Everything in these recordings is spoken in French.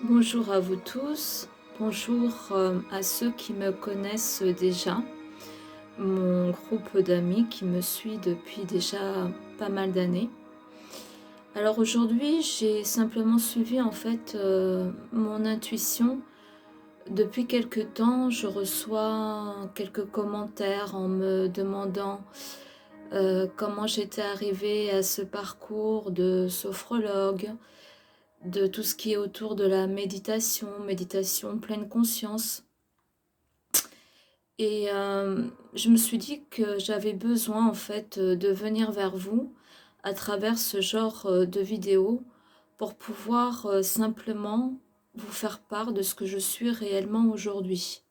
Bonjour à vous tous, bonjour à ceux qui me connaissent déjà, mon groupe d'amis qui me suit depuis déjà pas mal d'années. Alors aujourd'hui, j'ai simplement suivi en fait mon intuition. Depuis quelque temps, je reçois quelques commentaires en me demandant comment j'étais arrivée à ce parcours de sophrologue, de tout ce qui est autour de la méditation, méditation pleine conscience. Et je me suis dit que j'avais besoin en fait de venir vers vous à travers ce genre de vidéos pour pouvoir simplement vous faire part de ce que je suis réellement aujourd'hui.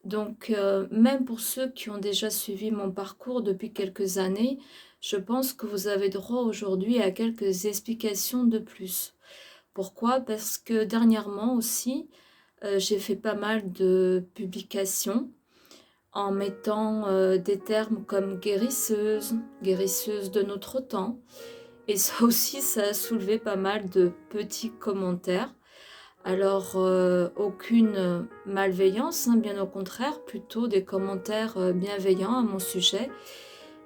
Donc même pour ceux qui ont déjà suivi mon parcours depuis quelques années, je pense que vous avez droit aujourd'hui à quelques explications de plus. Pourquoi? Parce que dernièrement aussi, j'ai fait pas mal de publications en mettant des termes comme guérisseuse, guérisseuse de notre temps. Et ça aussi, ça a soulevé pas mal de petits commentaires. Alors, aucune malveillance, hein, bien au contraire, plutôt des commentaires bienveillants à mon sujet.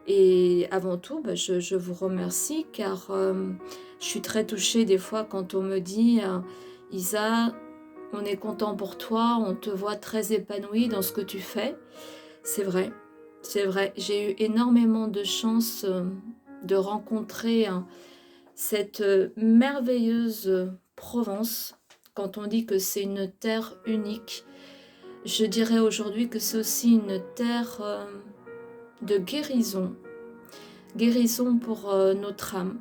Et avant tout, bah, je vous remercie car je suis très touchée des fois quand on me dit Isa, on est content pour toi, on te voit très épanouie dans ce que tu fais. C'est vrai, c'est vrai. J'ai eu énormément de chance de rencontrer cette merveilleuse Provence. Quand on dit que c'est une terre unique, je dirais aujourd'hui que c'est aussi une terre de guérison, guérison pour notre âme.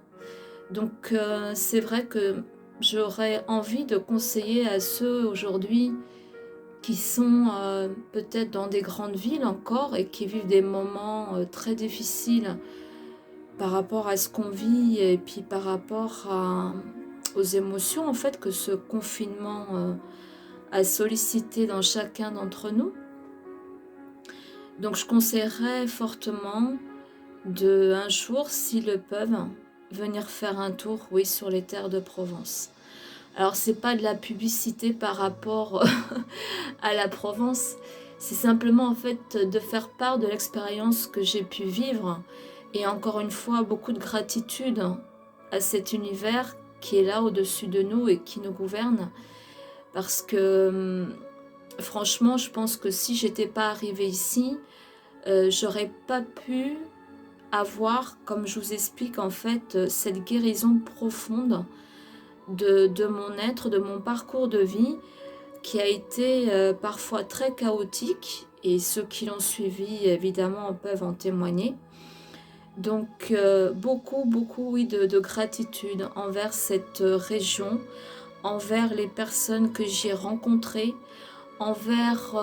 Donc c'est vrai que j'aurais envie de conseiller à ceux aujourd'hui qui sont peut-être dans des grandes villes encore et qui vivent des moments très difficiles par rapport à ce qu'on vit et puis par rapport aux émotions en fait que ce confinement a sollicité dans chacun d'entre nous. Donc je conseillerais fortement de un jour, s'ils le peuvent, venir faire un tour, oui, sur les terres de Provence. Alors c'est pas de la publicité par rapport à la Provence, c'est simplement en fait de faire part de l'expérience que j'ai pu vivre et encore une fois beaucoup de gratitude à cet univers qui est là au-dessus de nous et qui nous gouverne parce que franchement je pense que si j'étais pas arrivée ici, j'aurais pas pu avoir, comme je vous explique en fait, cette guérison profonde de mon être, de mon parcours de vie qui a été parfois très chaotique et ceux qui l'ont suivi évidemment peuvent en témoigner. Donc beaucoup, beaucoup oui, de gratitude envers cette région, envers les personnes que j'ai rencontrées, envers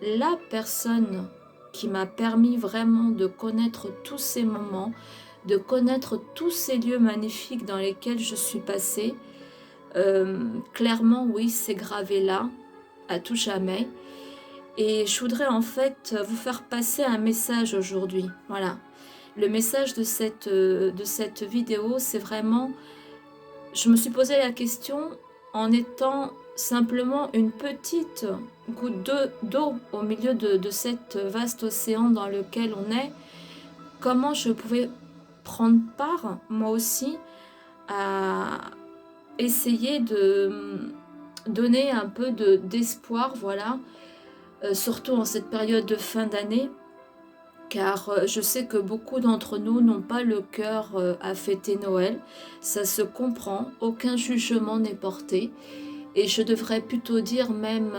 la personne qui m'a permis vraiment de connaître tous ces moments, de connaître tous ces lieux magnifiques dans lesquels je suis passée. Clairement, oui, c'est gravé là, à tout jamais. Et je voudrais en fait vous faire passer un message aujourd'hui. Voilà. Le message de cette vidéo, c'est vraiment, je me suis posé la question en étant simplement une petite goutte d'eau au milieu de cet vaste océan dans lequel on est, comment je pouvais prendre part, moi aussi, à essayer de donner un peu d'espoir, voilà, surtout en cette période de fin d'année, car je sais que beaucoup d'entre nous n'ont pas le cœur à fêter Noël. Ça se comprend, aucun jugement n'est porté. Et je devrais plutôt dire même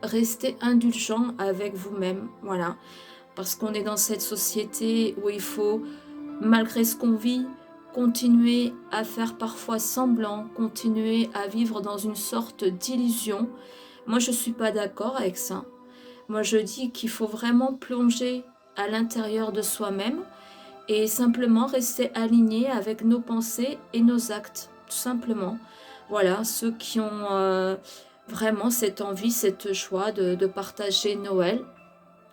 rester indulgent avec vous-même, voilà. Parce qu'on est dans cette société où il faut, malgré ce qu'on vit, continuer à faire parfois semblant, continuer à vivre dans une sorte d'illusion. Moi, je ne suis pas d'accord avec ça. Moi, je dis qu'il faut vraiment plonger à l'intérieur de soi-même et simplement rester aligné avec nos pensées et nos actes, tout simplement. Voilà, ceux qui ont vraiment cette envie, cette joie de partager Noël,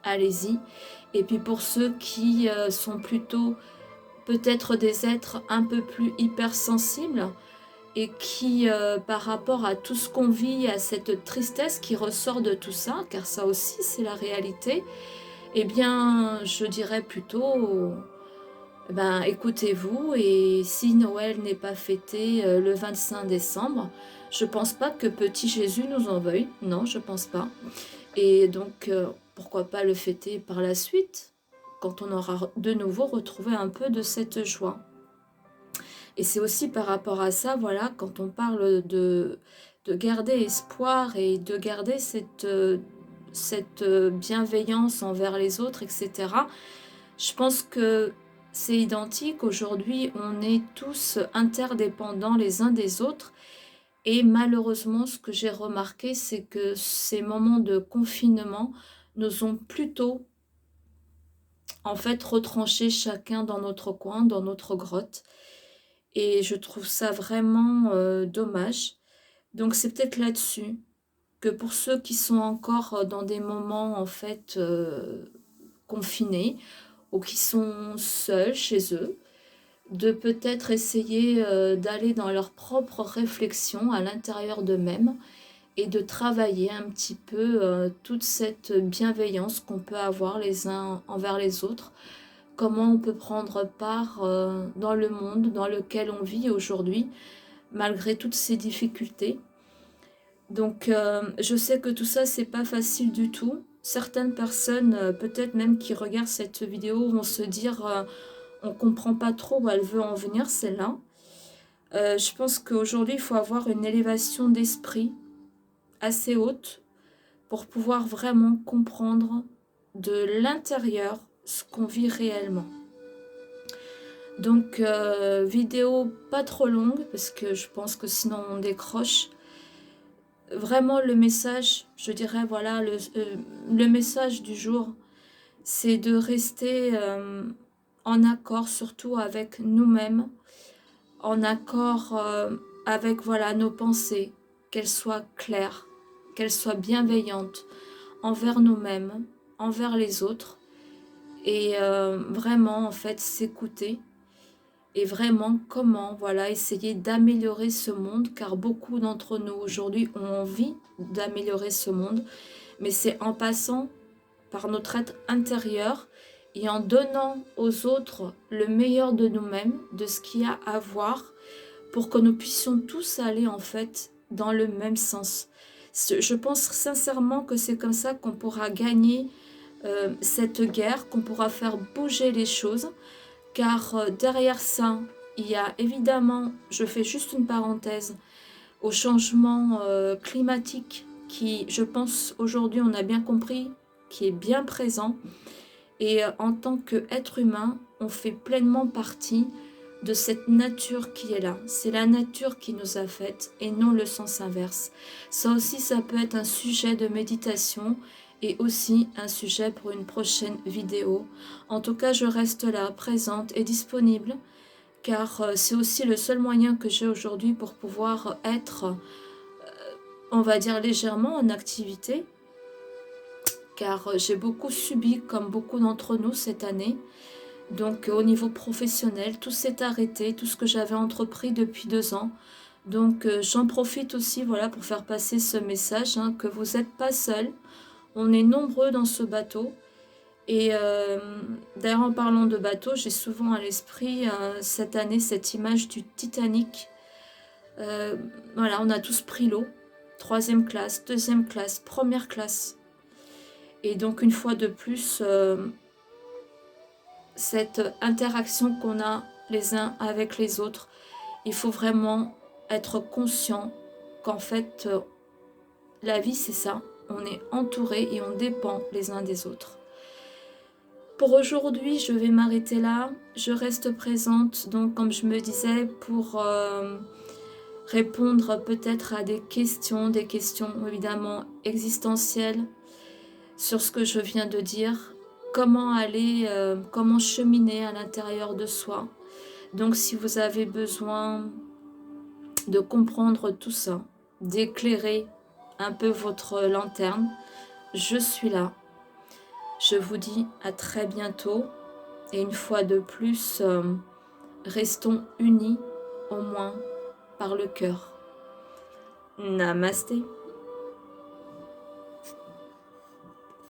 allez-y. Et puis pour ceux qui sont plutôt peut-être des êtres un peu plus hypersensibles, et qui, par rapport à tout ce qu'on vit, à cette tristesse qui ressort de tout ça, car ça aussi c'est la réalité, eh bien, je dirais plutôt, eh ben, écoutez-vous et si Noël n'est pas fêté, le 25 décembre, je pense pas que petit Jésus nous en veuille. Non, je pense pas et donc pourquoi pas le fêter par la suite, quand on aura de nouveau retrouvé un peu de cette joie. Et c'est aussi par rapport à ça, voilà, quand on parle de garder espoir et de garder cette bienveillance envers les autres, etc. Je pense que c'est identique. Aujourd'hui, on est tous interdépendants les uns des autres. Et malheureusement, ce que j'ai remarqué, c'est que ces moments de confinement nous ont plutôt, en fait, retranchés chacun dans notre coin, dans notre grotte. Et je trouve ça vraiment dommage. Donc c'est peut-être là-dessus que pour ceux qui sont encore dans des moments, en fait, confinés, ou qui sont seuls chez eux, de peut-être essayer d'aller dans leur propre réflexion à l'intérieur d'eux-mêmes et de travailler un petit peu toute cette bienveillance qu'on peut avoir les uns envers les autres, comment on peut prendre part dans le monde dans lequel on vit aujourd'hui, malgré toutes ces difficultés. Donc je sais que tout ça, c'est pas facile du tout. Certaines personnes, peut-être même qui regardent cette vidéo, vont se dire on comprend pas trop où elle veut en venir, celle-là. Je pense qu'aujourd'hui, il faut avoir une élévation d'esprit assez haute pour pouvoir vraiment comprendre de l'intérieur ce qu'on vit réellement. Donc, vidéo pas trop longue, parce que je pense que sinon on décroche. Vraiment, le message, je dirais, voilà, le message du jour, c'est de rester en accord surtout avec nous-mêmes, en accord avec voilà, nos pensées, qu'elles soient claires, qu'elles soient bienveillantes envers nous-mêmes, envers les autres, et vraiment en fait s'écouter, et vraiment comment voilà, essayer d'améliorer ce monde, car beaucoup d'entre nous aujourd'hui ont envie d'améliorer ce monde, mais c'est en passant par notre être intérieur et en donnant aux autres le meilleur de nous-mêmes, de ce qu'il y a à voir, pour que nous puissions tous aller en fait dans le même sens. Je pense sincèrement que c'est comme ça qu'on pourra gagner cette guerre, qu'on pourra faire bouger les choses, car derrière ça, il y a évidemment, je fais juste une parenthèse, au changement climatique qui, je pense, aujourd'hui, on a bien compris, qui est bien présent. Et en tant qu'être humain, on fait pleinement partie de cette nature qui est là. C'est la nature qui nous a faites et non le sens inverse. Ça aussi, ça peut être un sujet de méditation et aussi un sujet pour une prochaine vidéo. En tout cas, je reste là, présente et disponible, car c'est aussi le seul moyen que j'ai aujourd'hui pour pouvoir être, on va dire, légèrement en activité, car j'ai beaucoup subi, comme beaucoup d'entre nous cette année. Donc au niveau professionnel, tout s'est arrêté, tout ce que j'avais entrepris depuis 2 ans. Donc j'en profite aussi voilà, pour faire passer ce message, hein, que vous n'êtes pas seul. On est nombreux dans ce bateau. Et d'ailleurs en parlant de bateau, j'ai souvent à l'esprit cette année cette image du Titanic. Voilà, on a tous pris l'eau. 3e classe, 2e classe, 1re classe. Et donc une fois de plus, cette interaction qu'on a les uns avec les autres, il faut vraiment être conscient qu'en fait, la vie c'est ça, on est entouré et on dépend les uns des autres. Pour aujourd'hui, je vais m'arrêter là, je reste présente, donc comme je me disais, pour répondre peut-être à des questions évidemment existentielles, sur ce que je viens de dire, comment aller, comment cheminer à l'intérieur de soi. Donc si vous avez besoin de comprendre tout ça, d'éclairer un peu votre lanterne, je suis là. Je vous dis à très bientôt et une fois de plus, restons unis au moins par le cœur. Namasté.